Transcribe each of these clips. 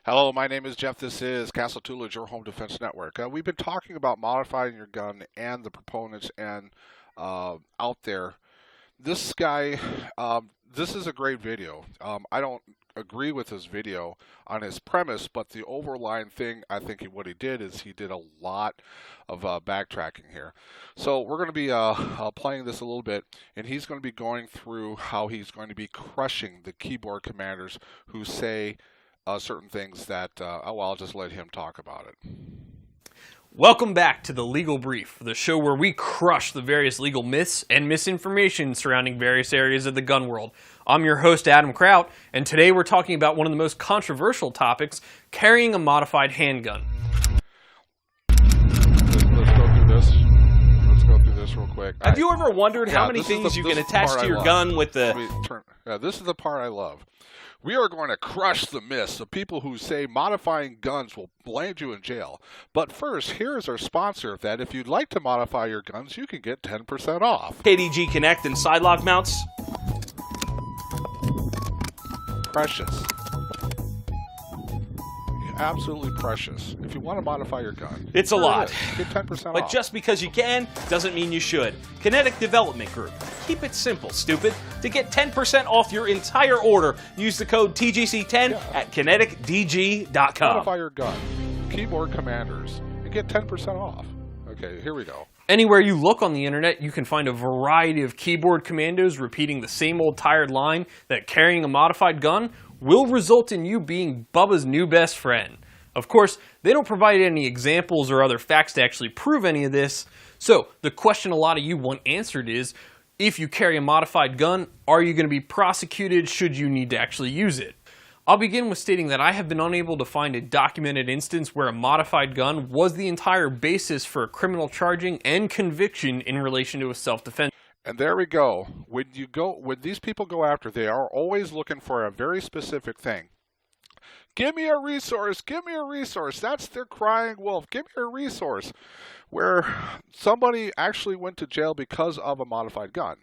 Hello, my name is Jeff. This is Castle Tutelage, your home defense network. We've been talking about modifying your gun and the proponents and out there. This guy, this is a great video. I don't agree with his video on his premise, but the overlying thing, I think what he did is he did a lot of backtracking here. So we're going to be playing this a little bit, and he's going to be going through how he's going to be crushing the keyboard commanders who say certain things that, I'll just let him talk about it. Welcome back to the Legal Brief, the show where we crush the various legal myths and misinformation surrounding various areas of the gun world. I'm your host, Adam Kraut, and today we're talking about one of the most controversial topics, carrying a modified handgun. Let's go through this. Let's go through this real quick. Have you ever wondered how many things you can attach to your gun with the... This is the part I love. We are going to crush the myths of people who say modifying guns will land you in jail. But first, here is our sponsor that if you'd like to modify your guns, you can get 10% off. KDG Connect and side lock mounts. Precious. Absolutely precious. If you want to modify your gun, it's a lot. Get 10% off. But just because you can doesn't mean you should. Kinetic Development Group. Keep it simple, stupid. To get 10% off your entire order, use the code TGC10 at kineticdg.com. Modify your gun. Keyboard commanders. You get 10% off. Okay, here we go. Anywhere you look on the internet, you can find a variety of keyboard commandos repeating the same old tired line that carrying a modified gun will result in you being Bubba's new best friend. Of course, they don't provide any examples or other facts to actually prove any of this, so the question a lot of you want answered is, if you carry a modified gun, are you going to be prosecuted should you need to actually use it? I'll begin with stating that I have been unable to find a documented instance where a modified gun was the entire basis for a criminal charging and conviction in relation to a self-defense. And there we go. When these people go after, they are always looking for a very specific thing. Give me a resource. Give me a resource. That's their crying wolf. Give me a resource. Where somebody actually went to jail because of a modified gun.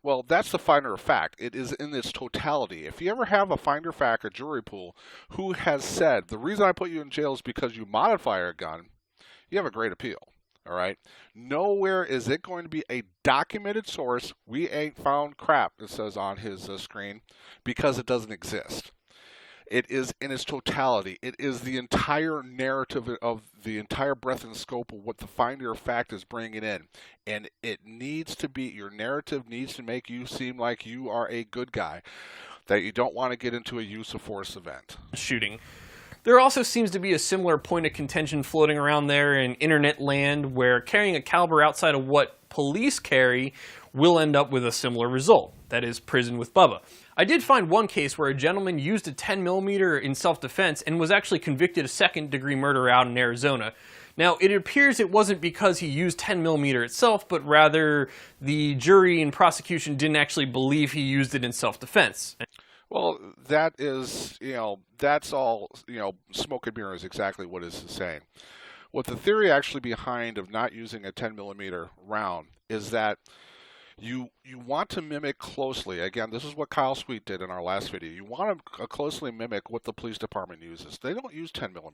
Well, that's the finder of fact. It is in its totality. If you ever have a finder of fact, a jury pool, who has said, the reason I put you in jail is because you modify your gun, you have a great appeal. All right. Nowhere is it going to be a documented source. We ain't found crap, it says on his screen, because it doesn't exist. It is in its totality. It is the entire narrative of the entire breadth and scope of what the finder of fact is bringing in. And it needs to be, your narrative needs to make you seem like you are a good guy, that you don't want to get into a use of force event. Shooting. There also seems to be a similar point of contention floating around there in internet land where carrying a caliber outside of what police carry will end up with a similar result, that is, prison with Bubba. I did find one case where a gentleman used a 10mm in self-defense and was actually convicted of second-degree murder out in Arizona. Now, it appears it wasn't because he used 10mm itself, but rather the jury and prosecution didn't actually believe he used it in self-defense. Well, that is, that's all, smoke and mirrors, exactly what it's saying. What the theory actually behind of not using a 10mm round is that you want to mimic closely. Again, this is what Kyle Sweet did in our last video. You want to closely mimic what the police department uses. They don't use 10mm.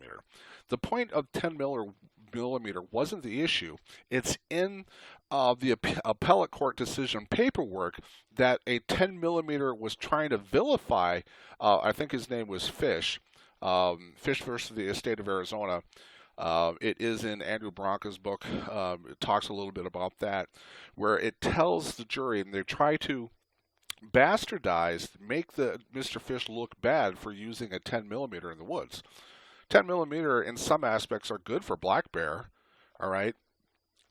The point of 10mm wasn't the issue. It's in the appellate court decision paperwork that a 10mm was trying to vilify. I think his name was Fish. Fish versus the state of Arizona. It is in Andrew Bronca's book. It talks a little bit about that, where it tells the jury, and they try to bastardize, make Mr. Fish look bad for using a 10mm in the woods. 10mm in some aspects are good for black bear, all right?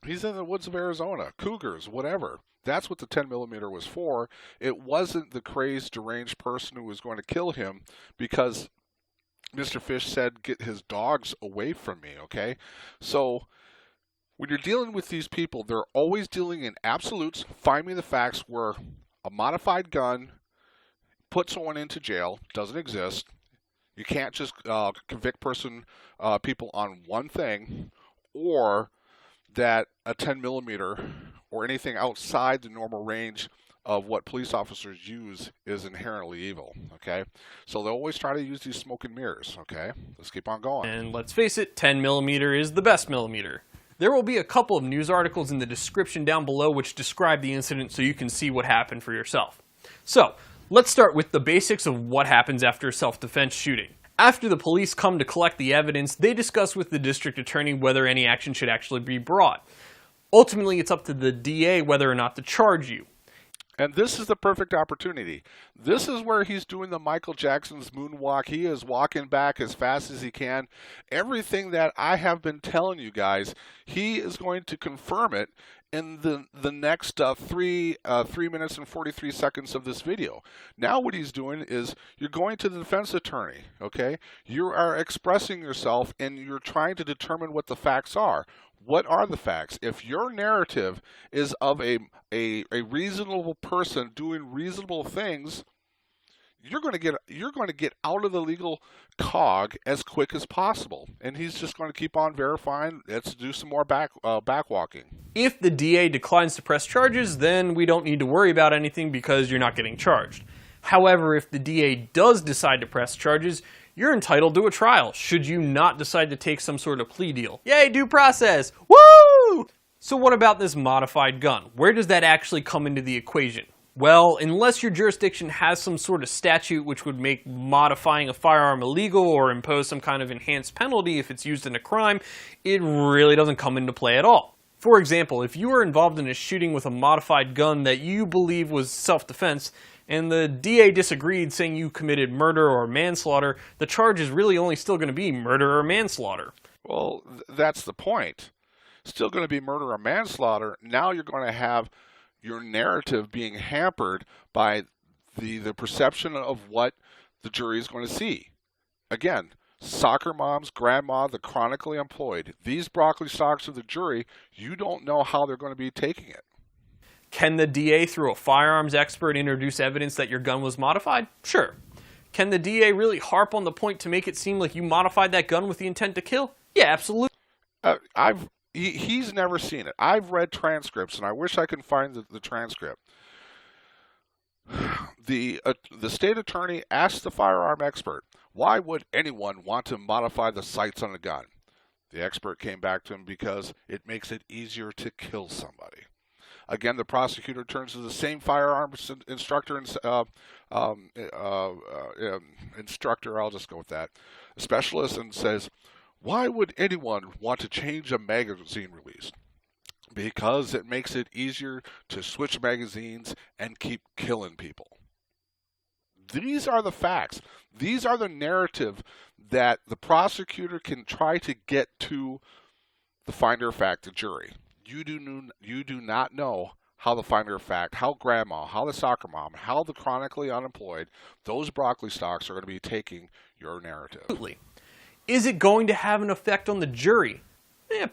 He's in the woods of Arizona, cougars, whatever. That's what the 10mm was for. It wasn't the crazed, deranged person who was going to kill him because Mr. Fish said, get his dogs away from me, okay? So when you're dealing with these people, they're always dealing in absolutes. Find me the facts where a modified gun put someone into jail. Doesn't exist. You can't just convict people on one thing, or that a 10mm or anything outside the normal range of what police officers use is inherently evil, okay? So they'll always try to use these smoke and mirrors, okay? Let's keep on going. And let's face it, 10mm is the best millimeter. There will be a couple of news articles in the description down below which describe the incident so you can see what happened for yourself. So, let's start with the basics of what happens after a self-defense shooting. After the police come to collect the evidence, they discuss with the district attorney whether any action should actually be brought. Ultimately, it's up to the DA whether or not to charge you. And this is the perfect opportunity. This is where he's doing the Michael Jackson's moonwalk. He is walking back as fast as he can. Everything that I have been telling you guys, he is going to confirm it in the next 3 minutes and 43 seconds of this video. Now what he's doing is you're going to the defense attorney, okay? You are expressing yourself and you're trying to determine what the facts are. What are the facts? If your narrative is of a reasonable person doing reasonable things, you're going to get out of the legal cog as quick as possible. And he's just going to keep on verifying. Let's do some more backwalking. If the DA declines to press charges, then we don't need to worry about anything because you're not getting charged. However, if the DA does decide to press charges, you're entitled to a trial, should you not decide to take some sort of plea deal. Yay, due process! Woo! So what about this modified gun? Where does that actually come into the equation? Well, unless your jurisdiction has some sort of statute which would make modifying a firearm illegal or impose some kind of enhanced penalty if it's used in a crime, it really doesn't come into play at all. For example, if you were involved in a shooting with a modified gun that you believe was self-defense, and the DA disagreed, saying you committed murder or manslaughter, the charge is really only still going to be murder or manslaughter. Well, that's the point. Still going to be murder or manslaughter. Now you're going to have your narrative being hampered by the perception of what the jury is going to see. Again, soccer moms, grandma, the chronically employed. These broccoli stalks of the jury, you don't know how they're going to be taking it. Can the DA, through a firearms expert, introduce evidence that your gun was modified? Sure. Can the DA really harp on the point to make it seem like you modified that gun with the intent to kill? Yeah, absolutely. He's never seen it. I've read transcripts, and I wish I could find the transcript. The state attorney asked the firearm expert, why would anyone want to modify the sights on a gun? The expert came back to him because it makes it easier to kill somebody. Again, the prosecutor turns to the same firearms instructor, instructor, I'll just go with that, specialist, and says, why would anyone want to change a magazine release? Because it makes it easier to switch magazines and keep killing people. These are the facts. These are the narrative that the prosecutor can try to get to the finder of fact, the jury. You do not know how the finder of fact, how grandma, how the soccer mom, how the chronically unemployed, those broccoli stalks are going to be taking your narrative. Absolutely. Is it going to have an effect on the jury?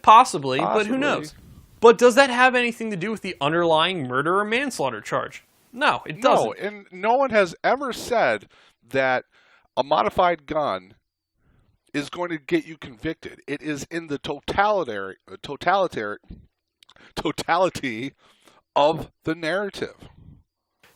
Possibly, but who knows? But does that have anything to do with the underlying murder or manslaughter charge? No, it doesn't. No, and no one has ever said that a modified gun is going to get you convicted. It is in the totality of the narrative.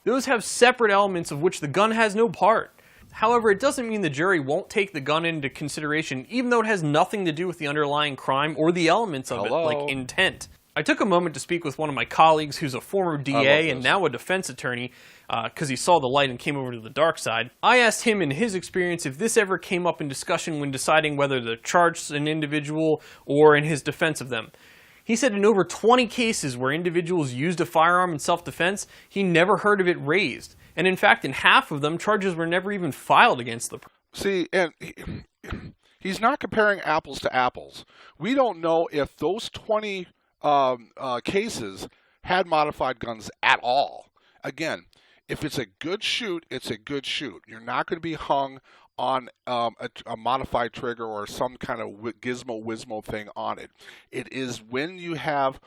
Those have separate elements of which the gun has no part. However, it doesn't mean the jury won't take the gun into consideration, even though it has nothing to do with the underlying crime or the elements of it, like intent. I took a moment to speak with one of my colleagues who's a former DA and now a defense attorney because he saw the light and came over to the dark side. I asked him in his experience if this ever came up in discussion when deciding whether to charge an individual or in his defense of them. He said in over 20 cases where individuals used a firearm in self-defense, he never heard of it raised. And in fact, in half of them, charges were never even filed against the person. See, and he's not comparing apples to apples. We don't know if those 20 cases had modified guns at all. Again, if it's a good shoot, it's a good shoot. You're not going to be hung on a modified trigger or some kind of gizmo-wismo thing on it. It is when you have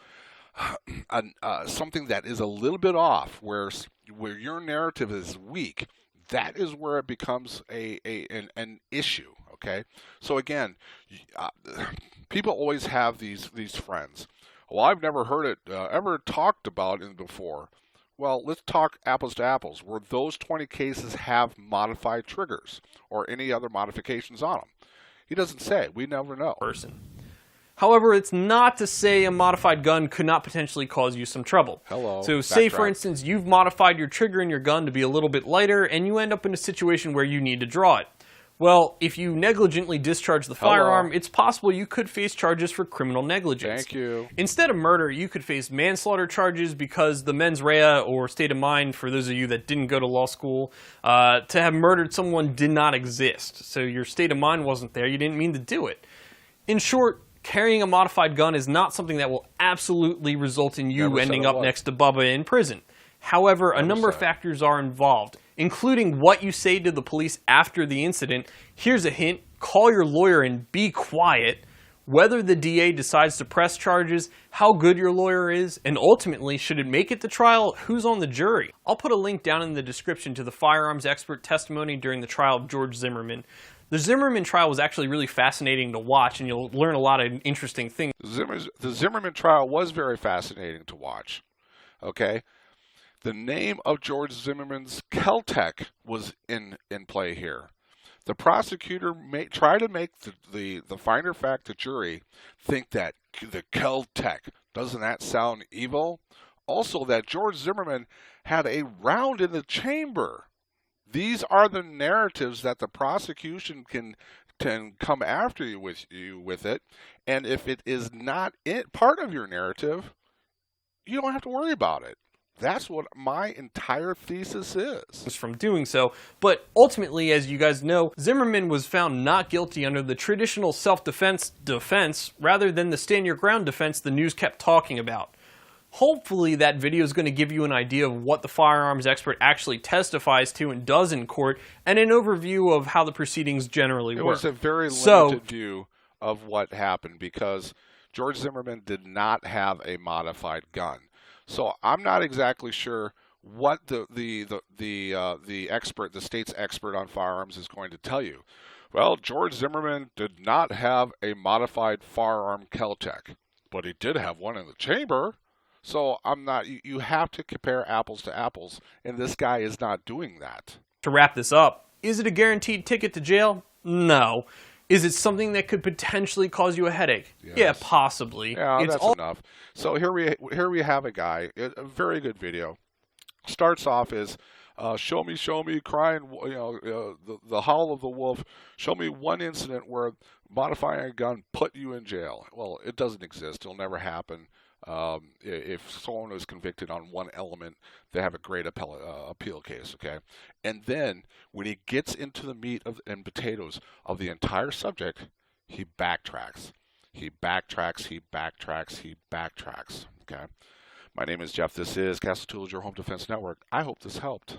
something that is a little bit off, where your narrative is weak, that is where it becomes an issue. Okay, so again, people always have these friends. Well, I've never heard it ever talked about before. Well, let's talk apples to apples. Where those 20 cases have modified triggers or any other modifications on them? He doesn't say. We never know. Person. However, it's not to say a modified gun could not potentially cause you some trouble. Hello. So say, Backtrack. for instance, you've modified your trigger in your gun to be a little bit lighter, and you end up in a situation where you need to draw it. Well, if you negligently discharge the firearm, it's possible you could face charges for criminal negligence. Thank you. Instead of murder, you could face manslaughter charges because the mens rea, or state of mind, for those of you that didn't go to law school, to have murdered someone did not exist. So your state of mind wasn't there. You didn't mean to do it. In short, carrying a modified gun is not something that will absolutely result in you Never said ending it up was. next to Bubba in prison. However, a number of said. factors are involved, including what you say to the police after the incident. Here's a hint: call your lawyer and be quiet. Whether the DA decides to press charges, how good your lawyer is, and ultimately, should it make it to trial, who's on the jury. I'll put a link down in the description to the firearms expert testimony during the trial of George Zimmerman. The Zimmerman trial was actually really fascinating to watch, and you'll learn a lot of interesting things. The Zimmerman trial was very fascinating to watch. Okay? The name of George Zimmerman's Kel-Tec was in play here. The prosecutor tried to make the finder fact, the jury, think that the Kel-Tec, doesn't that sound evil? Also, that George Zimmerman had a round in the chamber. These are the narratives that the prosecution can come after you with it, and if it is not part of your narrative, you don't have to worry about it. That's what my entire thesis is. From doing so, but ultimately, as you guys know, Zimmerman was found not guilty under the traditional self-defense defense rather than the stand your ground defense the news kept talking about. Hopefully that video is going to give you an idea of what the firearms expert actually testifies to and does in court, and an overview of how the proceedings generally work. It was a very limited view of what happened because George Zimmerman did not have a modified gun. So I'm not exactly sure what the expert, the state's expert on firearms, is going to tell you. Well, George Zimmerman did not have a modified firearm Kel-Tec, but he did have one in the chamber. So I'm not. You have to compare apples to apples, and this guy is not doing that. To wrap this up, is it a guaranteed ticket to jail? No. Is it something that could potentially cause you a headache? Yes. Yeah, possibly. Yeah, that's enough. So here we have a guy, a very good video. Starts off as show me, crying, the howl of the wolf. Show me one incident where modifying a gun put you in jail. Well, it doesn't exist. It'll never happen. If someone is convicted on one element, they have a great appeal case, okay? And then when he gets into the meat and potatoes of the entire subject, he backtracks. He backtracks, okay? My name is Jeff. This is Castle Tools, your home defense network. I hope this helped.